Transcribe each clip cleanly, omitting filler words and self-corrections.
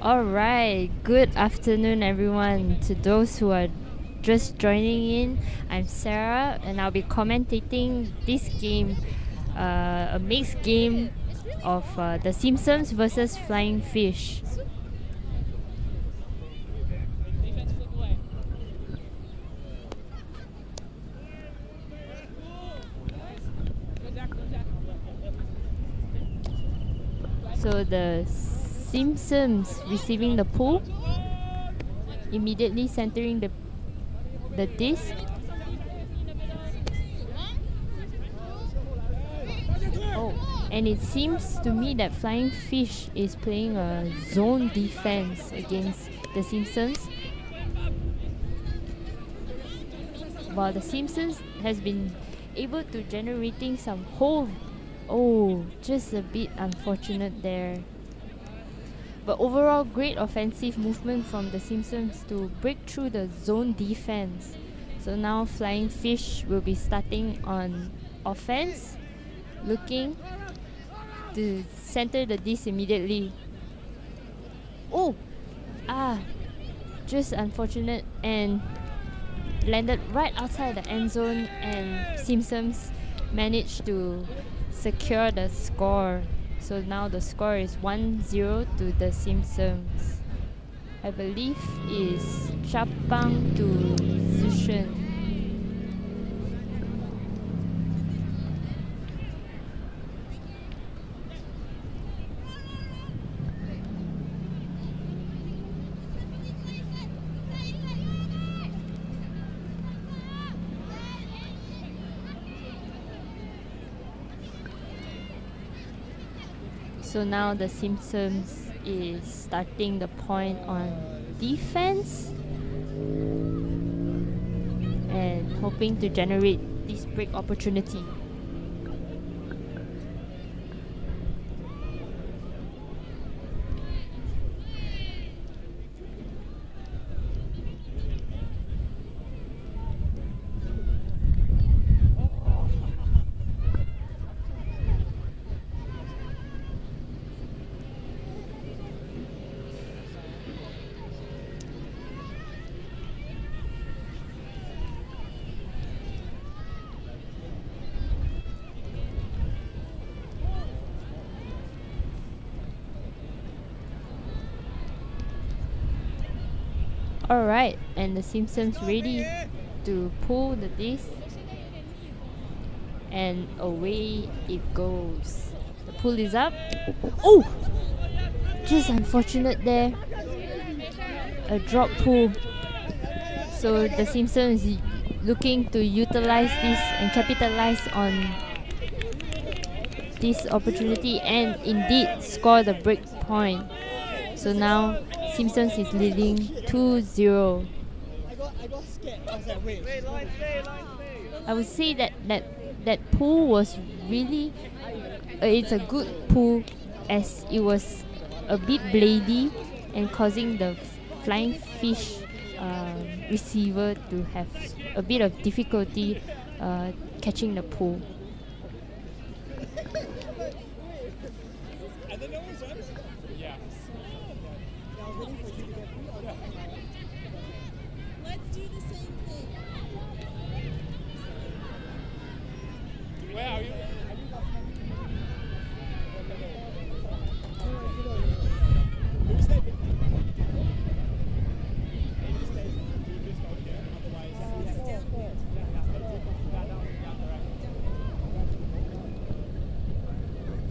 Alright, good afternoon everyone. To those who are just joining in, I'm Sarah and I'll be commentating this game, a mixed game of The Simpsons versus Flying Fish. So the Simpsons receiving the pull, immediately centering the disc. Oh, and it seems to me that Flying Fish is playing a zone defense against the Simpsons, while the Simpsons has been able to generating some hole. Oh, just a bit unfortunate there. But overall, great offensive movement from the Simpsons to break through the zone defense. So now Flying Fish will be starting on offense, looking to center the disc immediately. Oh, just unfortunate and landed right outside the end zone, and Simpsons managed to secure the score. So now the score is 1-0 to the Simpsons. I believe is Chapang to Zishan. So now the Simpsons is starting the point on defense and hoping to generate this break opportunity. Alright, and the Simpsons ready to pull the disc, and away it goes. The pull is up. Oh! Just unfortunate there. A drop pull. So the Simpsons is looking to utilize this and capitalize on this opportunity and indeed score the break point. So now Simpsons is leading 2-0. I would say that pull was really it's a good pull, as it was a bit blady and causing the Flying Fish receiver to have a bit of difficulty catching the pull. Let's do the same thing. Where are you?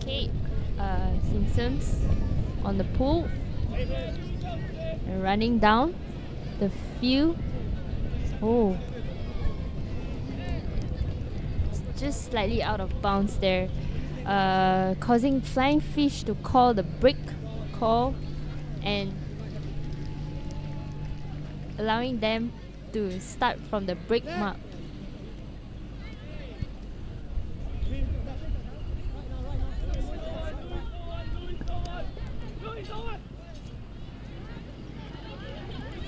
Okay, Simpsons on the pull and running down the field. Oh, it's just slightly out of bounds there, causing Flying Fish to call the break call and allowing them to start from the break mark.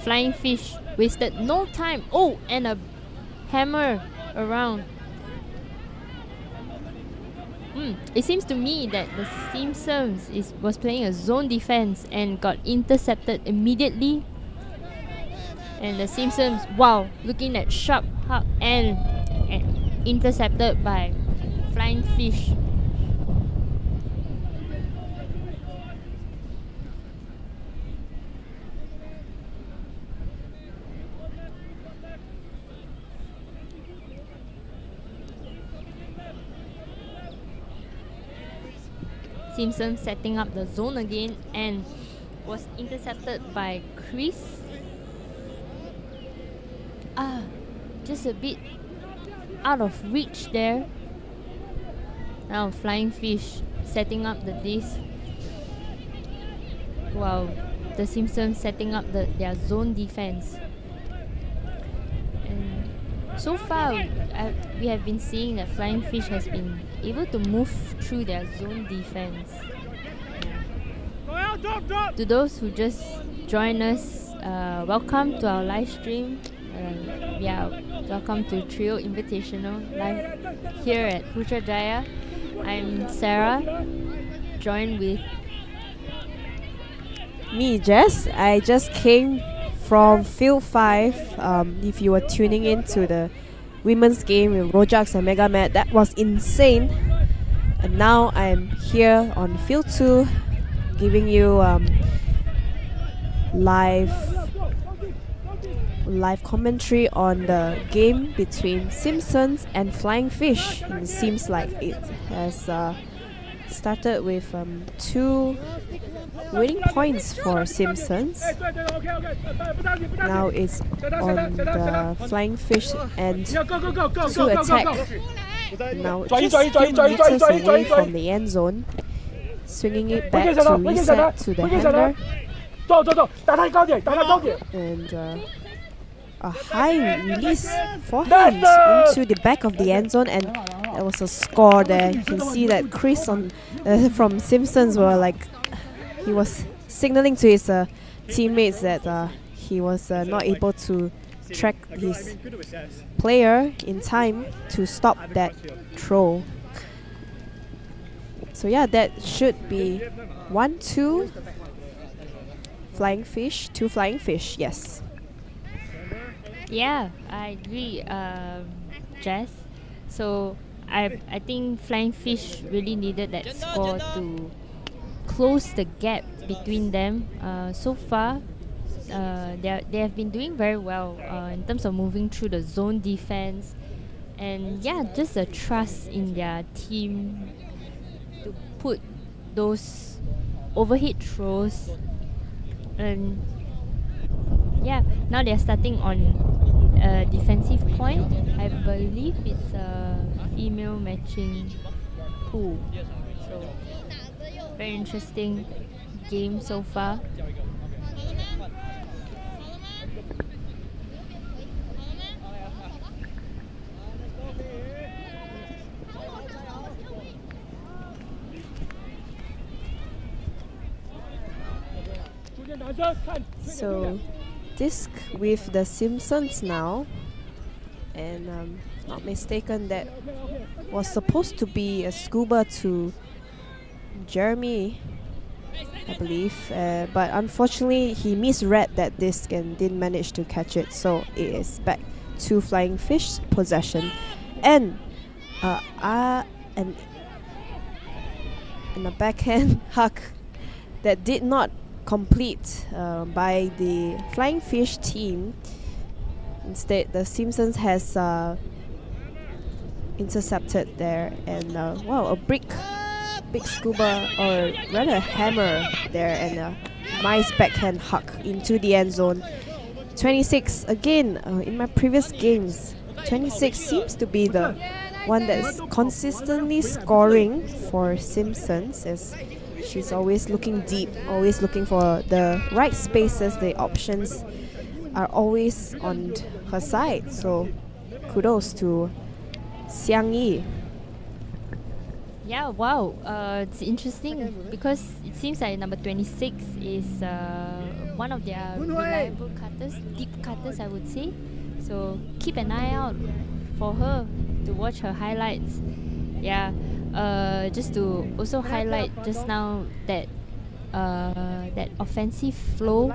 Flying Fish wasted no time. Oh, and a hammer around. It seems to me that the Simpsons was playing a zone defense and got intercepted immediately. And the Simpsons, wow, looking at sharp hug and intercepted by Flying Fish. Simpson setting up the zone again and was intercepted by Chris. Just a bit out of reach there. Now Flying Fish setting up the disc. Wow, the Simpsons setting up their zone defense. And so far, we have been seeing that Flying Fish has been able to move through their zone defense. To those who just join us, welcome to our live stream. Welcome to Trio Invitational live here at Putrajaya. I'm Sarah, joined with me, Jess. I just came from Field 5. If you were tuning in to the women's game with Rojaks and Megamat, that was insane. And now I'm here on Field 2, giving you live commentary on the game between Simpsons and Flying Fish. And it seems like it has started with 2 winning points for Simpsons. Now it's on the Flying Fish and to attack. Now just a few meters away from the end zone, swinging it back to reset to the hander. And a high release forehand into the back of the end zone, and there was a score there. You can see that Chris from Simpsons were like, he was signaling to his teammates that he was not able to track his player in time to stop that throw. So yeah, that should be 1-2 Flying Fish, 2 Flying Fish, yes. Yeah, I agree, Jess. So I think Flying Fish really needed that score to close the gap between them. So far, they have been doing very well in terms of moving through the zone defense, and yeah, just the trust in their team to put those overhead throws. And yeah, now they're starting on a defensive point. I believe it's a female matching pool. So very interesting game so far. So disc with the Simpsons now, and not mistaken, that was supposed to be a scuba to Jeremy, I believe, but unfortunately he misread that disc and didn't manage to catch it, so it is back to Flying Fish possession. And and a backhand hug that did not complete by the Flying Fish team. Instead, the Simpsons has intercepted there, and wow, a big scuba, or rather a hammer there, and a nice backhand hug into the end zone. 26 again. In my previous games, 26 seems to be the one that's consistently scoring for Simpsons, as she's always looking deep, always looking for the right spaces. The options are always on her side. So kudos to Xiang Yi. Yeah, wow. It's interesting because it seems like number 26 is one of their reliable cutters, deep cutters, I would say. So keep an eye out for her to watch her highlights. Yeah. just to also highlight just now that that offensive flow.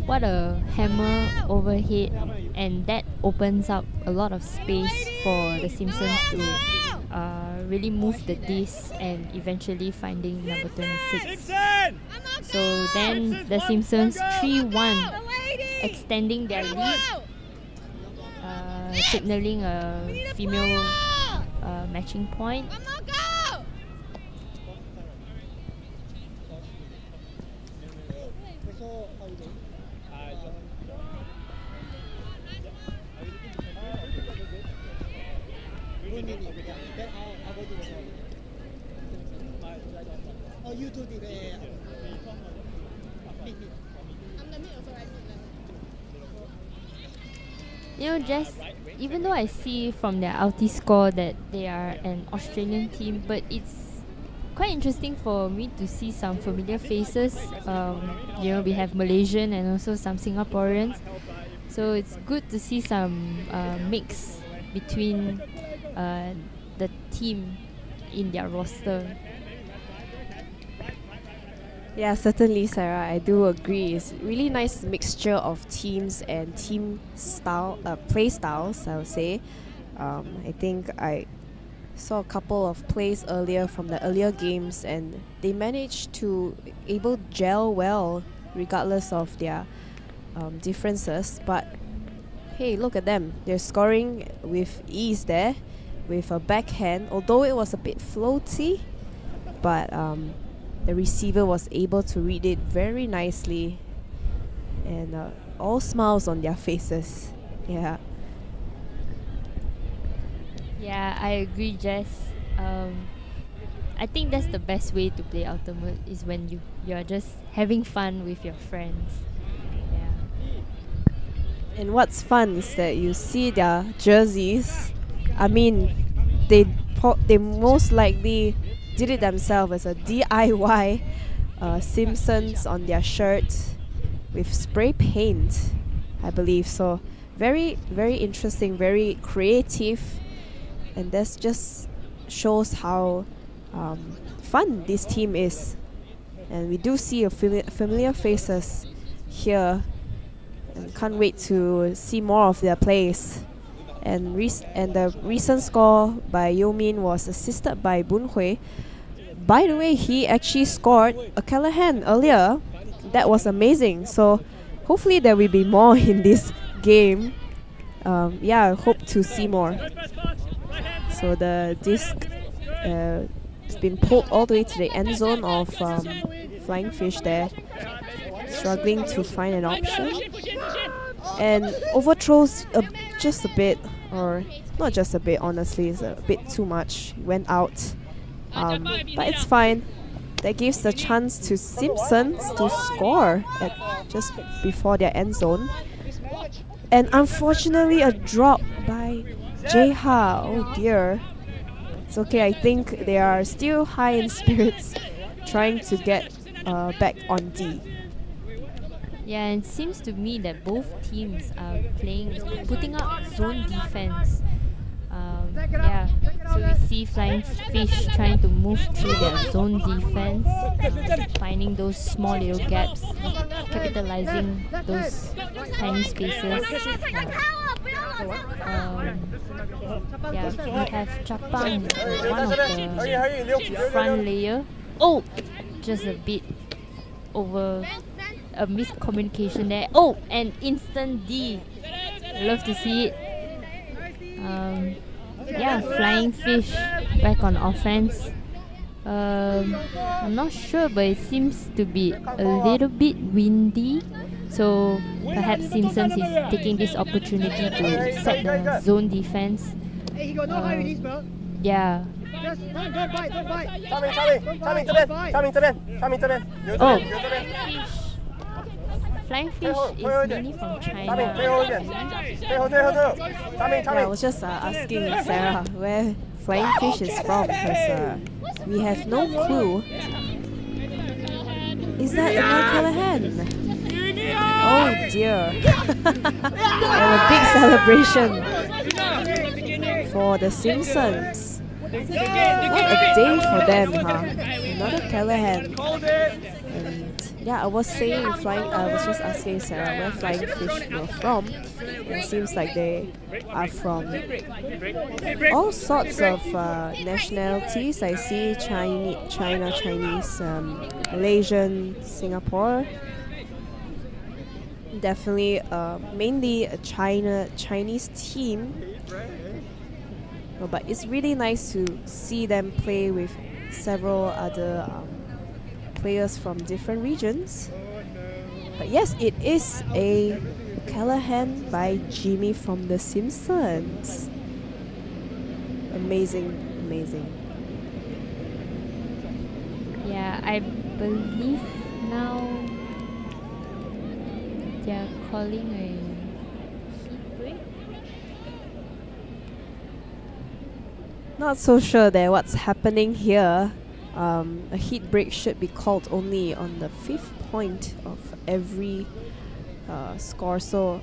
What a hammer overhead, and that opens up a lot of space for the Simpsons to really move the disc and eventually finding number 26. So then the Simpsons 3-1, extending their lead, signaling a female matching point. Oh, you two did. You know, Jess, even though I see from their ulti score that they are an Australian team, but it's quite interesting for me to see some familiar faces. You know, we have Malaysian and also some Singaporeans. So it's good to see some mix between the team in their roster. Yeah, certainly, Sarah. I do agree. It's really nice mixture of teams and team style, play styles, I would say. I think I saw a couple of plays earlier from the earlier games, and they managed to able gel well regardless of their differences. But hey, look at them. They're scoring with ease there with a backhand, although it was a bit floaty, but the receiver was able to read it very nicely, and all smiles on their faces. Yeah. Yeah, I agree, Jess. I think that's the best way to play Ultimate, is when you're just having fun with your friends. Yeah. And what's fun is that you see their jerseys. I mean, they most likely did it themselves as a DIY Simpsons on their shirt with spray paint, I believe. So very, very interesting, very creative, and that just shows how fun this team is. And we do see familiar faces here, and can't wait to see more of their plays. And the recent score by Yomin was assisted by Boon Hui. By the way, he actually scored a Callahan earlier. That was amazing. So hopefully there will be more in this game. Yeah, I hope to see more. So the disc has been pulled all the way to the end zone of Flying Fish there, struggling to find an option, and overthrows just a bit, or not just a bit, honestly, it's a bit too much, went out, but it's fine. That gives the chance to Simpsons to score at just before their end zone, and unfortunately a drop by Jeha. Oh dear. It's okay, I think they are still high in spirits, trying to get back on D. Yeah, and it seems to me that both teams are putting up zone defense. Yeah, so we see Flying Fish trying to move through their zone defense, finding those small little gaps, capitalizing those tiny spaces. Yeah, we have Chapang, one of the front layer. Oh, just a bit over a miscommunication there. Oh, and instant D. Love to see it. Yeah, Flying Fish back on offense. I'm not sure, but it seems to be a little bit windy. So perhaps Simpsons is taking this opportunity to set the zone defense. Yeah. Oh, Flying Fish is mainly from China. Yeah, I was just asking Sarah where Flying Fish is from, because we have no clue. Is that Emma Callahan? Oh dear. And a big celebration for the Simpsons. What a day for them, huh? Another Callahan. And yeah, I was saying flying. I was just asking Sarah where Flying Fish were from. And it seems like they are from all sorts of nationalities. I see China, Chinese, Malaysian, Singapore. Definitely, mainly a Chinese team. But it's really nice to see them play with several other players from different regions. But yes, it is a Callahan by Jimmy from The Simpsons. Amazing, amazing. Yeah, I believe now they're calling a heat break. Not so sure there what's happening here. A heat break should be called only on the 5th point of every score. So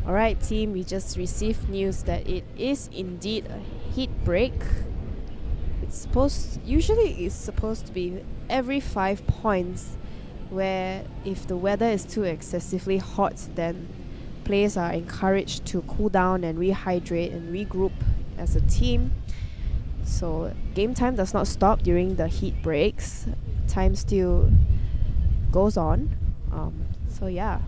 alright team, we just received news that it is indeed a heat break. Usually it's supposed to be every 5 points, where if the weather is too excessively hot, then players are encouraged to cool down and rehydrate and regroup as a team. So game time does not stop during the heat breaks. Time still goes on. So yeah.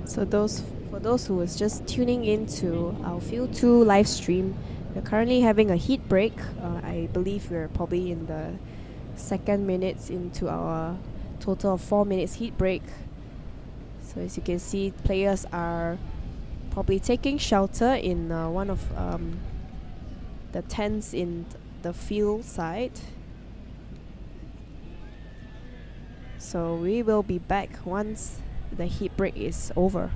So for those who was just tuning into our Field 2 live stream, we're currently having a heat break. I believe we're probably in the 2nd minutes into our total of 4 minutes heat break. So as you can see, players are probably taking shelter in one of the tents in the field side. So we will be back once the heat break is over.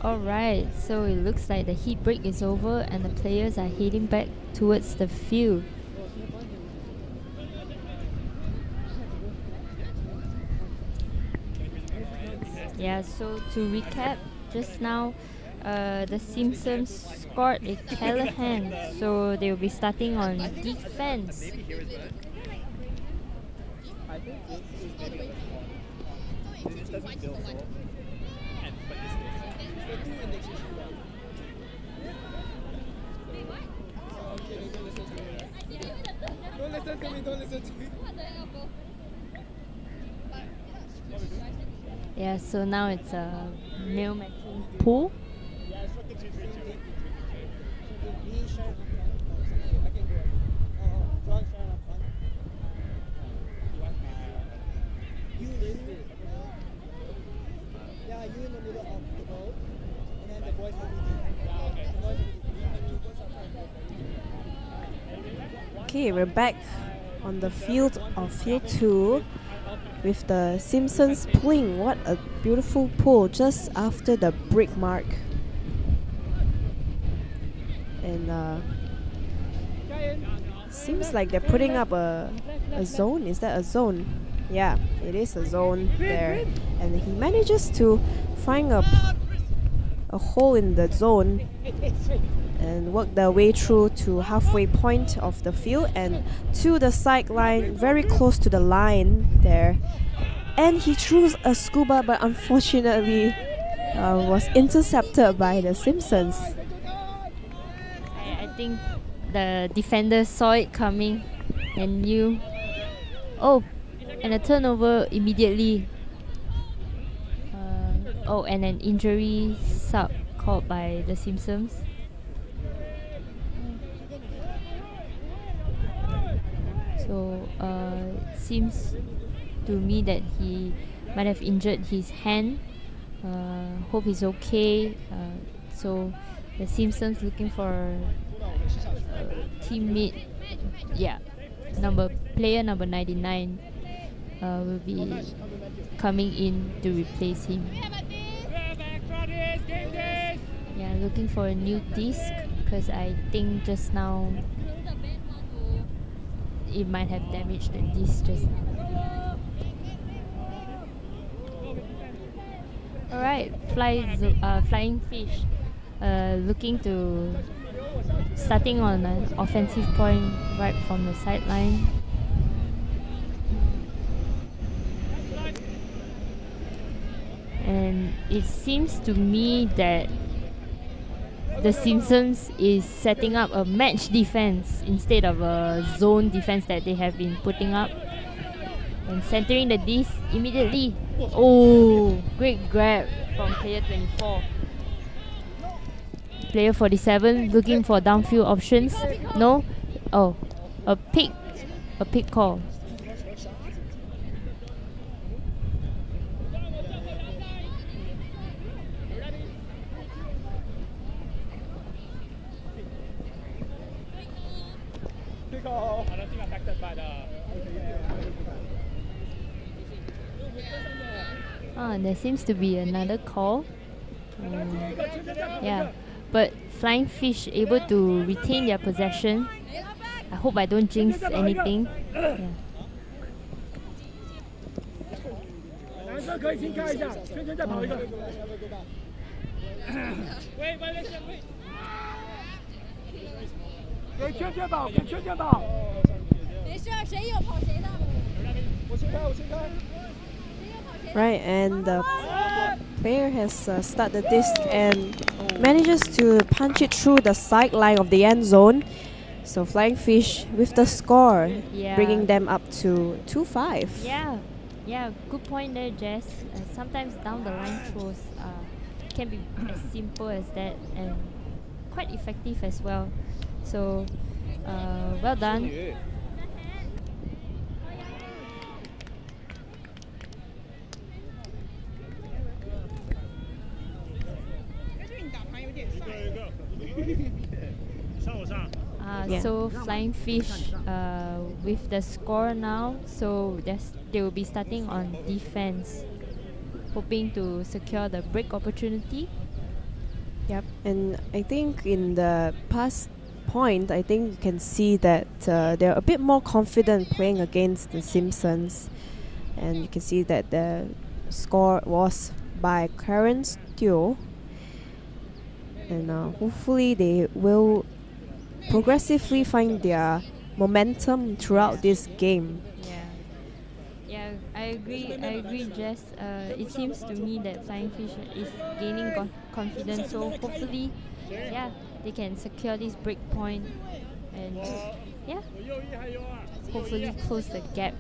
Alright, so it looks like the heat break is over and the players are heading back towards the field. Yeah, so to recap, just now the Simpsons scored a Callahan, so they will be starting on defense. Don't listen to me, don't listen to me. Yeah, so now it's a male matching pool. Yeah, you in the middle of the boat, and then the boys will be Okay, we're back on the field of field 2 with the Simpsons pulling. What a beautiful pull just after the break mark. And seems like they're putting up a zone. Is that a zone? Yeah, it is a zone there. And he manages to find a hole in the zone and work their way through to halfway point of the field and to the sideline, very close to the line there. And he threw a scuba, but unfortunately was intercepted by the Simpsons. I think the defender saw it coming and knew. Oh, and a turnover immediately. Oh, and an injury sub called by the Simpsons. So it seems to me that he might have injured his hand. Hope he's okay. So the Simpsons looking for teammate. Yeah, player number 99 will be coming in to replace him. Yeah, looking for a new disc because I think just now it might have damaged the disc just now. Alright, flying fish. Looking to starting on an offensive point right from the sideline. And it seems to me that the Simpsons is setting up a match defense instead of a zone defense that they have been putting up. And centering the disc immediately. Oh, great grab from player 24. Player 47 looking for downfield options. No? Oh, a pick call. I don't think affected by the. There seems to be another call. Yeah, but Flying Fish able to retain their possession. I hope I don't jinx anything. Yeah. 男生可以先开一下，圈圈再跑一个。喂，给圈圈跑，给圈圈跑。没事，谁有跑谁的。我先开，我先开。 Right, and the player has started the disc and manages to punch it through the sideline of the end zone. So Flying Fish with the score, Yeah. bringing them up to 2-5. Yeah, good point there, Jess. Sometimes down the line throws can be as simple as that and quite effective as well. So, well done. Yeah. So Flying Fish with the score now, so they will be starting on defense, hoping to secure the break opportunity. Yep, and I think in the past point, I think you can see that they're a bit more confident playing against the Simpsons, and you can see that the score was by Clarence Teo, and hopefully they will progressively find their momentum throughout this game. Yeah. Yeah, I agree. I agree, Jess. It seems to me that Flying Fish is gaining confidence. So hopefully, yeah, they can secure this break point and yeah, hopefully close the gap.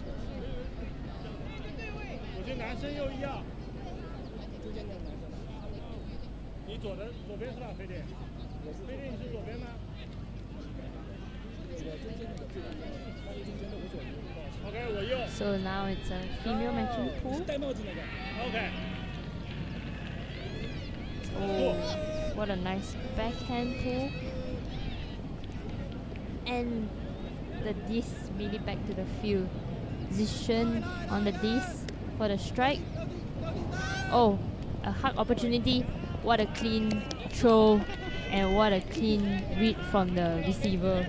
我觉得男生右1号，你左边是吧，飞碟？飞碟，你是左边吗？OK， 我右。So now it's a female matching pool. 戴帽子那个。OK。 Oh, what a nice backhand pull. And the disc really back to the field. Position on the disc for the strike. Oh, a hug opportunity. What a clean throw and what a clean read from the receiver.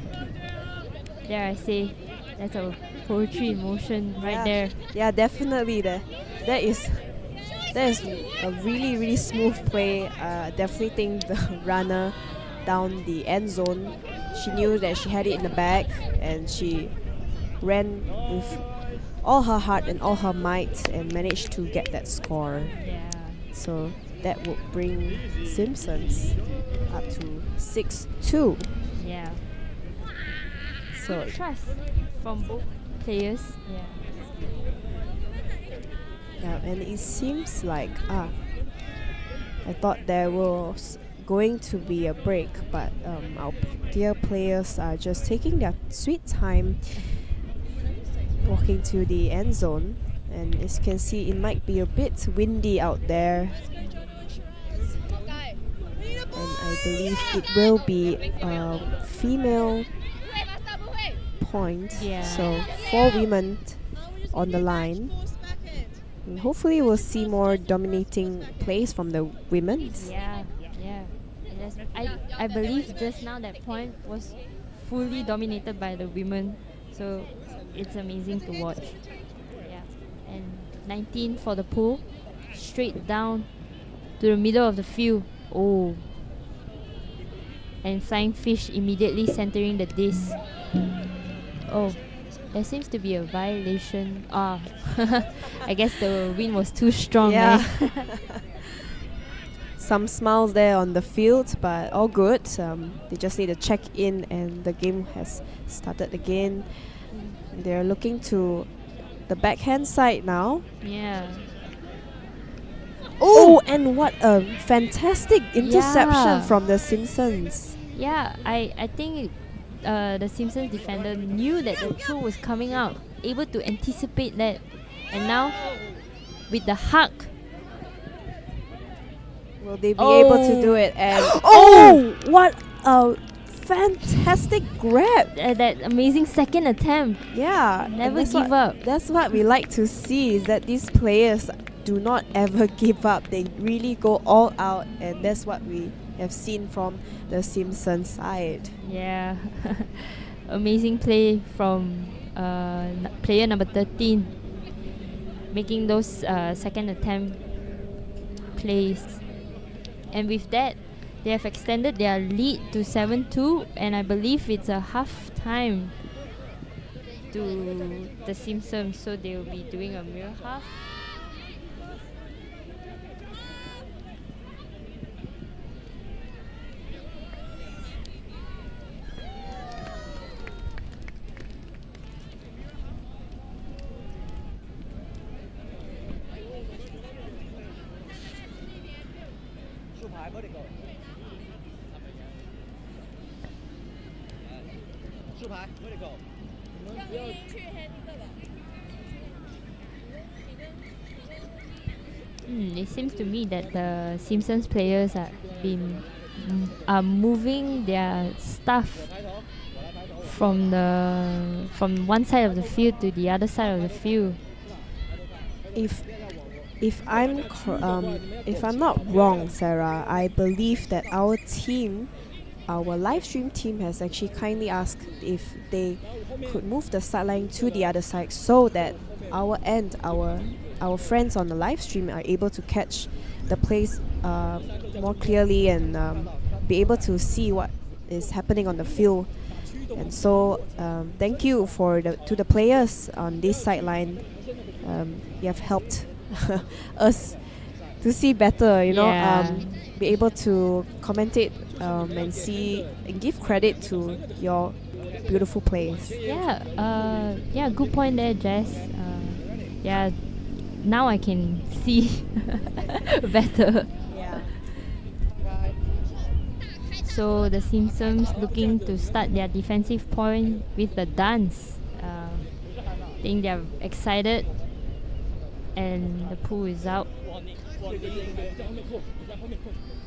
There I say, that's a poetry in motion right there. Yeah, definitely. That is a really smooth play. Definitely think the runner down the end zone, she knew that she had it in the bag, and she ran with all her heart and all her might and managed to get that score. Yeah. So that would bring Simpsons up to 6-2. Yeah. So Trust from both players. Yeah. yeah, and it seems like I thought there was going to be a break, but our dear players are just taking their sweet time walking to the end zone, and as you can see, it might be a bit windy out there, and I believe it will be a female point. Yeah. So 4 women on the line. And hopefully we'll see more dominating plays from the women. Yeah. Yeah. And I believe just now that point was fully dominated by the women. So it's amazing to watch. Yeah. And 19 for the pull. Straight down to the middle of the field. Oh. And Flying Fish immediately centering the disc. Oh, there seems to be a violation. I guess the wind was too strong. Yeah. Eh? Some smiles there on the field, but all good. They just need to check in, and the game has started again. They're looking to the backhand side now. Yeah. Oh, and what a fantastic interception Yeah. from the Simpsons. Yeah, I think the Simpsons defender knew that the throw was coming out, able to anticipate that, and now with the hug. Will they be able to do it? And what a fantastic grab! That amazing second attempt. Yeah, and Never that's give what- up. That's what we like to see, is that these players do not ever give up. They really go all out, and that's what we have seen from the Simpsons side. Yeah. Amazing play from player number 13, making those second attempt plays. And with that, they have extended their lead to 7-2, and I believe it's a half time to the Simpsons, so they will be doing a mirror half. It seems to me that the Simpsons players are moving their stuff from one side of the field to the other side of the field. If if I'm not wrong, Sarah, I believe that our live stream team has actually kindly asked if they could move the sideline to the other side so that our friends on the live stream are able to catch the plays more clearly and be able to see what is happening on the field. And so, thank you to the players on this sideline. You have helped us to see better, Yeah. be able to commentate and see and give credit to your beautiful plays. Yeah, good point there, Jess. Yeah, now I can see better. Yeah. So the Simpsons looking to start their defensive point with the dance. I think they're excited, and the pool is out.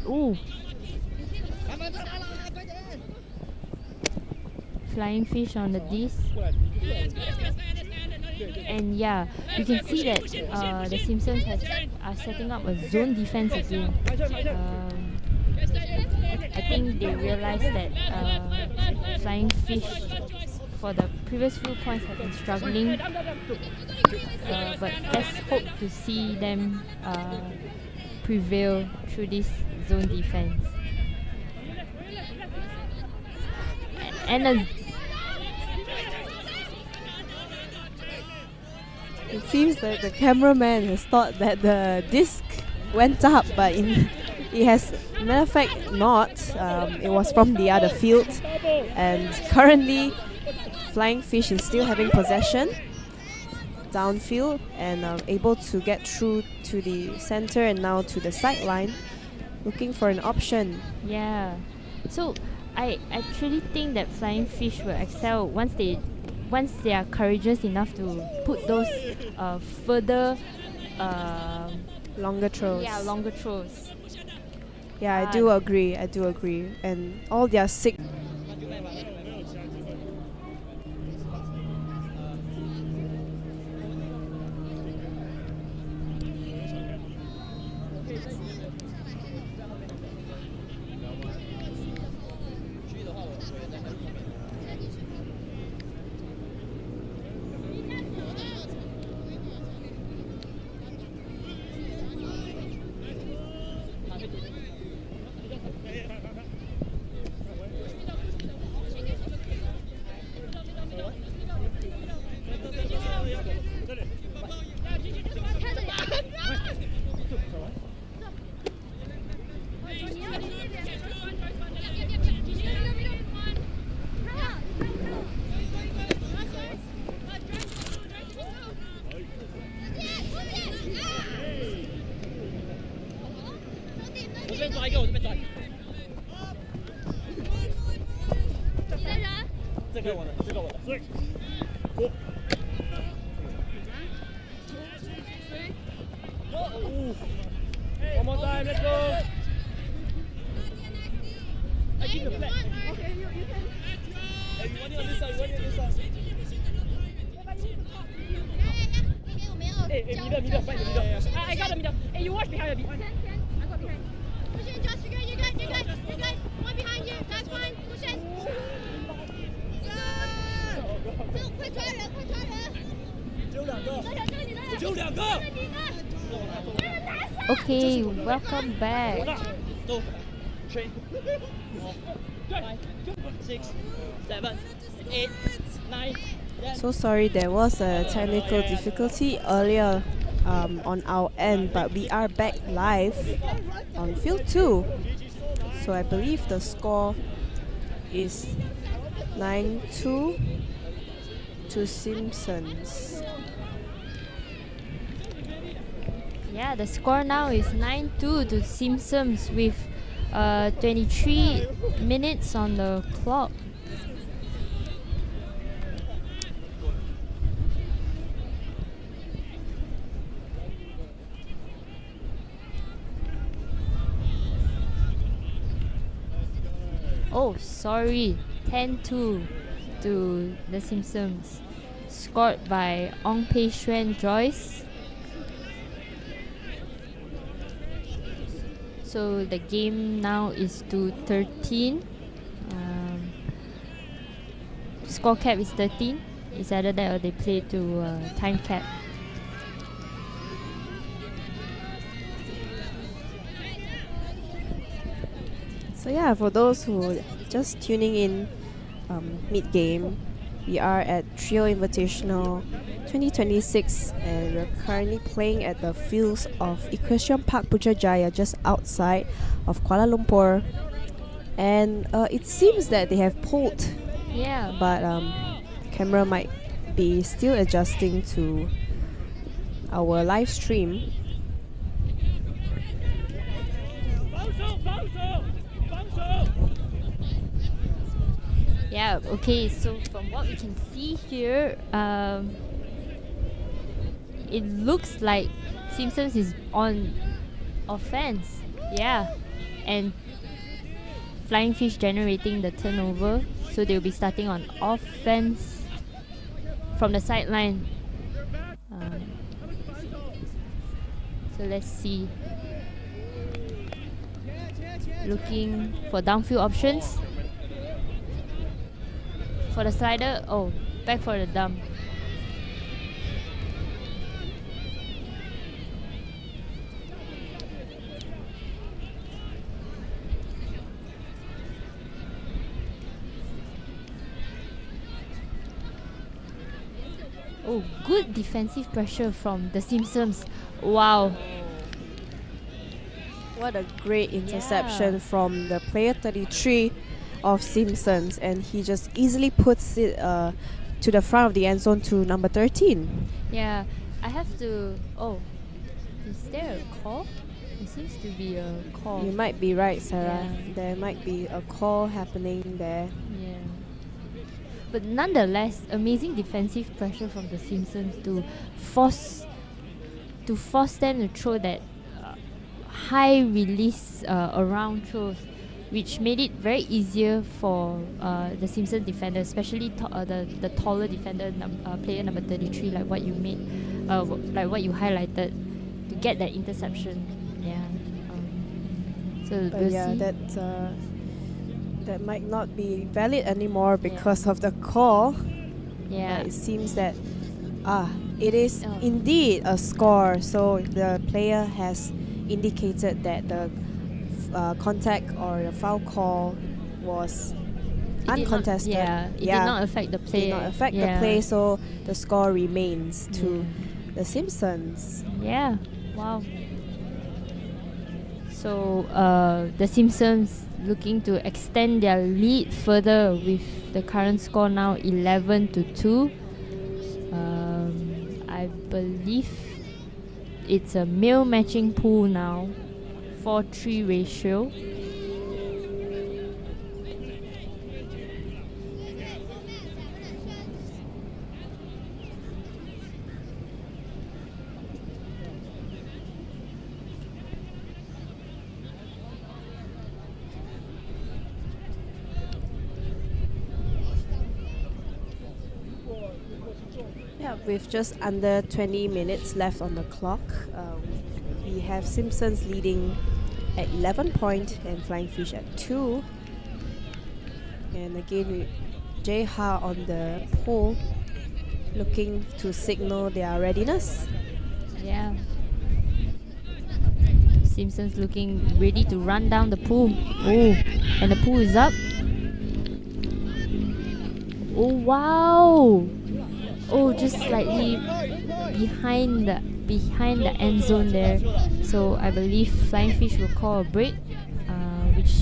Ooh, flying fish on the disc. And yeah, you can see that the Simpsons are setting up a zone defense again. I think they realized that flying fish for the previous few points have been struggling, but let's hope to see them prevail through this zone defense. And It seems that the cameraman has thought that the disc went up, but it has, matter of fact, not. It was from the other field, and currently, Flying Fish is still having possession downfield and able to get through to the center and now to the sideline, looking for an option. yeah, so I actually think that Flying Fish will excel once they are courageous enough to put those further Longer throws. longer throws. Yeah, I do agree. And all their sick. One more time, let's go. I keep the flag. Okay, you can. Hey, you want it on this side, you want it on this side. Hey, middle, fight the middle. I got the middle. Hey, you watch behind a bit. I got behind. Push in, Josh, you're good. One behind you, that's fine. Push in. Go, 快抓人，快抓人。只有两个。只有两个。 Okay, welcome back. Two, three, 4, 5, 6, 7, 8, 9, 10. So sorry, there was a technical difficulty earlier on our end, but we are back live on field 2. So I believe the score is 9-2 to Simpsons. Yeah, the score now is 9-2 to Simpsons with 23 minutes on the clock. Oh, sorry, 10-2 to the Simpsons, scored by Ong Pei Xuan Joyce. So the game now is to 13. Score cap is 13. It's either that or they play to time cap. So yeah, for those who just tuning in mid-game, we are at Trio Invitational 2026 and we're currently playing at the fields of Equestrian Park Putrajaya just outside of Kuala Lumpur. And it seems that they have pulled, Yeah. but camera might be still adjusting to our live stream. 防守，防守，防守。 Yeah, okay, so from what we can see here, it looks like Simpsons is on offense. Yeah. And Flying Fish generating the turnover. So they'll be starting on offense from the sideline. So let's see. Looking for downfield options. For the slider, oh, back for the dump. Oh, good defensive pressure from the Simpsons. Wow. What a great interception Yeah. from the player 33 of Simpsons, and he just easily puts it to the front of the end zone to number 13. Yeah, I have to. Oh, is there a call? There seems to be a call. You might be right, Sarah. Yeah. There might be a call happening there. Yeah. But nonetheless, amazing defensive pressure from the Simpsons to force them to throw that high release around throws, which made it very easier for the Simpsons defender, especially the taller defender, player number 33, like what you made, like what you highlighted, to get that interception. Yeah. So But we'll yeah, see. that might not be valid anymore because of the call. Yeah. It seems that it is Oh. indeed a score. So the player has indicated that the contact or the foul call was It did not- uncontested. it did not affect the play. Did not affect the Yeah. play, so the score remains to Yeah. the Simpsons. Yeah, wow. So the Simpsons looking to extend their lead further with the current score now 11-2. I believe it's a male matching pool now, 4-3 ratio. Yeah, with just under 20 minutes left on the clock, we have Simpsons leading at 11 point and Flying Fish at 2. And again, Jay Ha on the pole, looking to signal their readiness. Yeah. Simpsons looking ready to run down the pool. Oh, and the pool is up. Oh wow! Oh, just slightly behind the end zone there. So I believe Flying Fish will call a break, which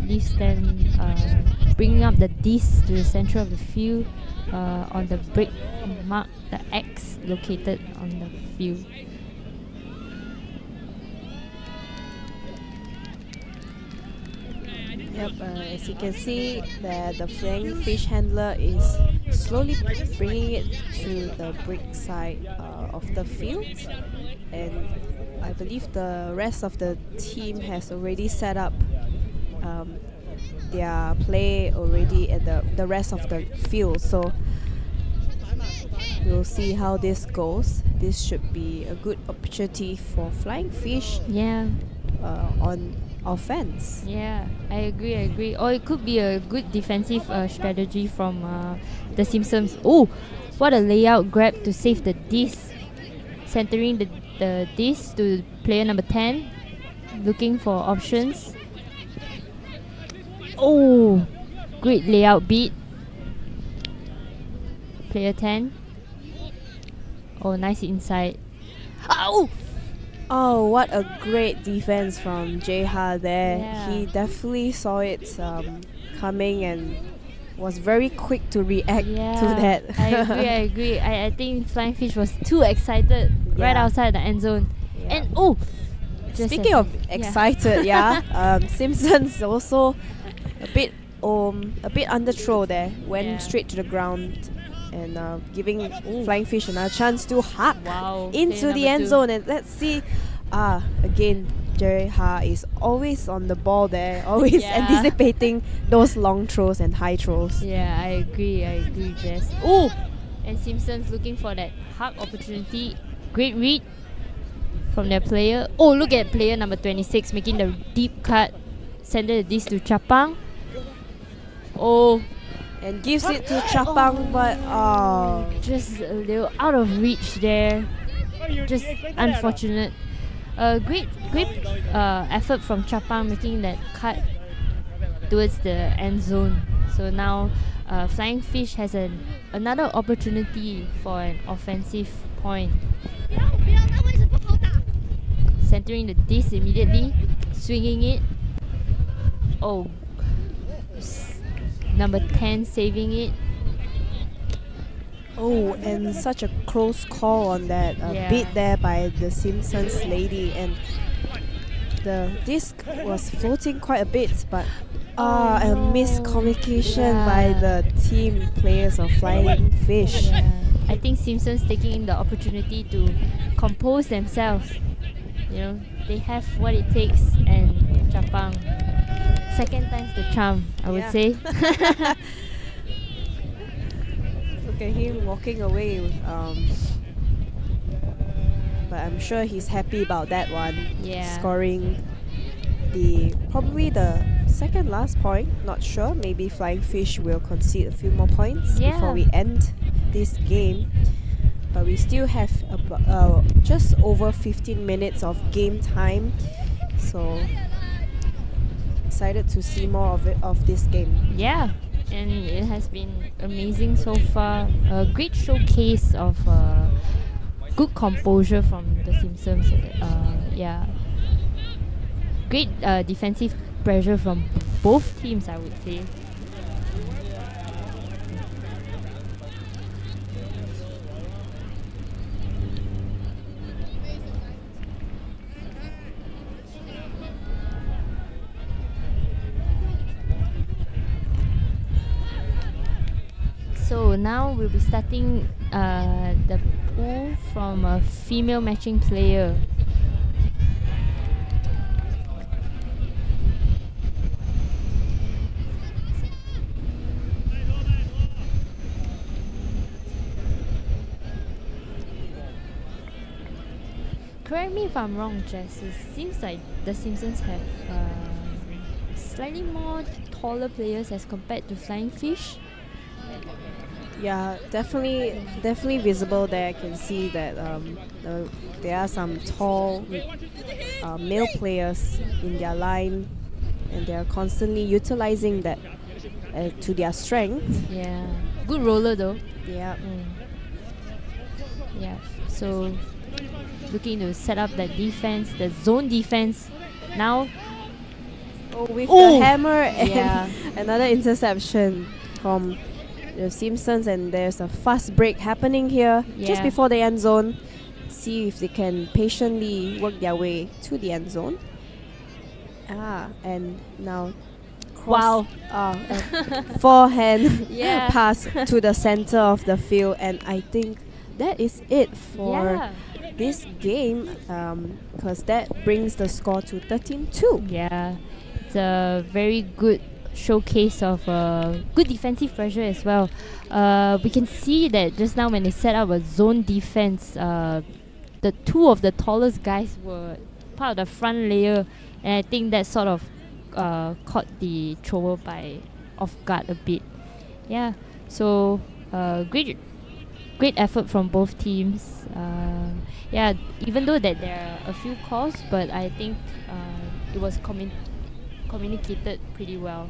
leaves them bringing up the disc to the center of the field on the break mark, the X located on the field. Yep, as you can see, the Flying Fish handler is slowly bringing it to the break side of the field, and I believe the rest of the team has already set up their play already at the rest of the field. So we'll see how this goes. This should be a good opportunity for Flying Fish. Yeah. on offense. Yeah, I agree. Or it could be a good defensive strategy from the Simpsons. Oh, what a layout grab to save the disc. Centering the disc to player number 10. Looking for options. Oh, great layout beat. Player 10. Oh, nice inside. Oh! Oh, what a great defense from Jeha there. Yeah. He definitely saw it coming and was very quick to react to that. I agree. I think Flying Fish was too excited right Yeah. outside the end zone. Yeah. And oh! just Speaking as- of excited, Simpsons also a bit under throw there. Went Yeah. straight to the ground and giving Flying Fish another chance to hack Wow, into player the number end 2. zone. And let's see, again, Jerry Ha is always on the ball there, always Yeah. anticipating those long throws and high throws. Yeah, I agree, Jess. Oh! And Simpsons looking for that hug opportunity. Great read from their player. Oh, look at player number 26 making the deep cut. Send this to Chapang. Oh, And gives it to Chapang, but just a little out of reach there. Just unfortunate. Great effort from Chapang making that cut towards the end zone. So now Flying Fish has another opportunity for an offensive point. 不要，那位置不好打。 Centering the disc immediately, swinging it. Oh, number 10 saving it. oh, and such a close call on that Yeah. beat there by the Simpsons lady, and the disc was floating quite a bit, but a no. miscommunication Yeah. by the team players of Flying Fish. Yeah. I think Simpsons taking the opportunity to compose themselves. You know, they have what it takes, and Chapang, second time's the charm, I would Yeah. say. Look at him walking away. But I'm sure he's happy about that one. Yeah. Scoring probably the second last point. Not sure. Maybe Flying Fish will concede a few more points Yeah. before we end this game. But we still have just over 15 minutes of game time. So excited to see more of this game. Yeah, and it has been amazing so far. A great showcase of good composure from the Simpsons. Yeah, great defensive pressure from both teams, I would say. So now we'll be starting the pool from a female matching player. Correct me if I'm wrong, Jess. It seems like the Simpsons have slightly more taller players as compared to Flying Fish. Yeah, definitely visible there. I can see that there are some tall male players in their line, and they are constantly utilizing that to their strength. Yeah, good roller though. Yeah. Yeah, so looking to set up that defense, the zone defense. Now, Oh, with Oh! the hammer and Yeah. another interception from the Simpsons, and there's a fast break happening here just Yeah. before the end zone. See if they can patiently work their way to the end zone. And now Wow. forehand Yeah. pass to the center of the field, and I think that is it for yeah. this game, because that brings the score to 13-2. Yeah, it's a very good showcase of good defensive pressure as well. We can see that just now when they set up a zone defense, the two of the tallest guys were part of the front layer, and I think that sort of caught the thrower by off guard a bit. Yeah, so great effort from both teams. Yeah, even though that there are a few calls, but I think it was communicated pretty well.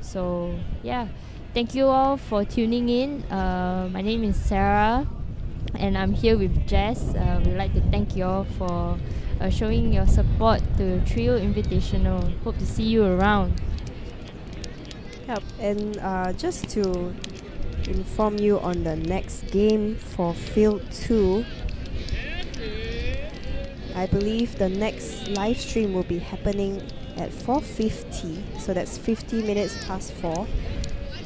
So yeah, thank you all for tuning in. My name is Sarah, and I'm here with Jess. We'd like to thank you all for showing your support to Trio Invitational. Hope to see you around. Yep, and just to inform you on the next game for Field 2, I believe the next live stream will be happening at 4:50, so that's 50 minutes past 4,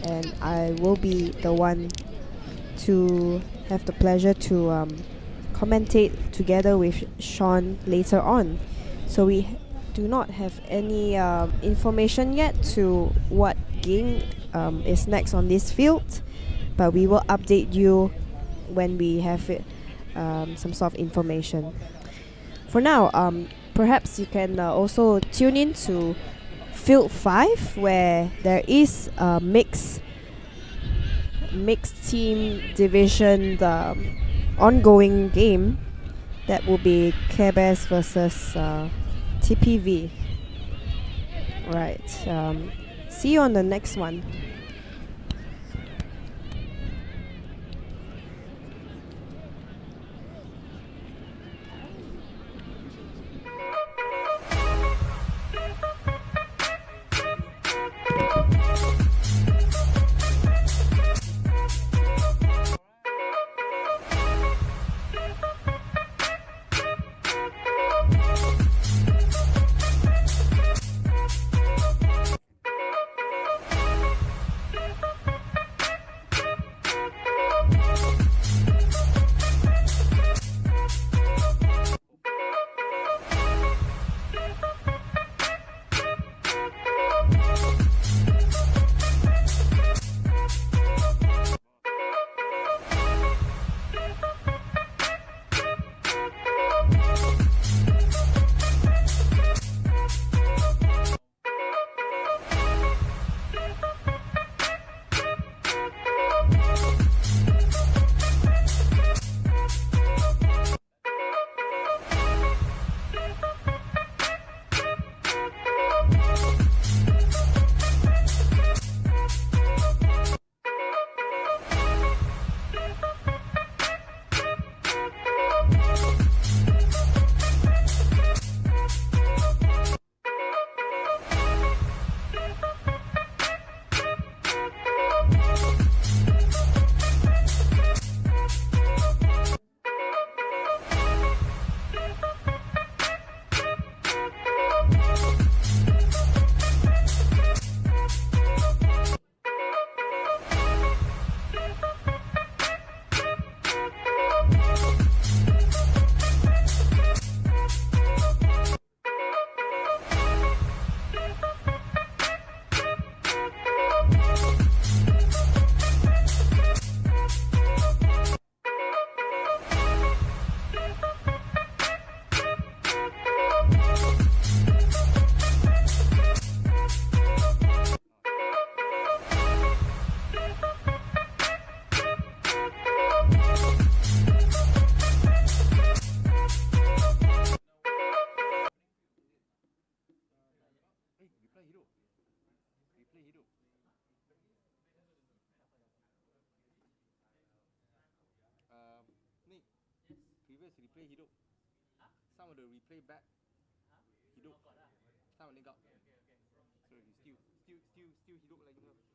and I will be the one to have the pleasure to commentate together with Sean later on. So we do not have any information yet to what game is next on this field, but we will update you when we have it, some sort of information. For now, perhaps you can also tune in to Field 5, where there is a mixed team division, the ongoing game that will be Care Bears versus TPV. Right. See you on the next one. Some of them got. So he still hidup lagi tu.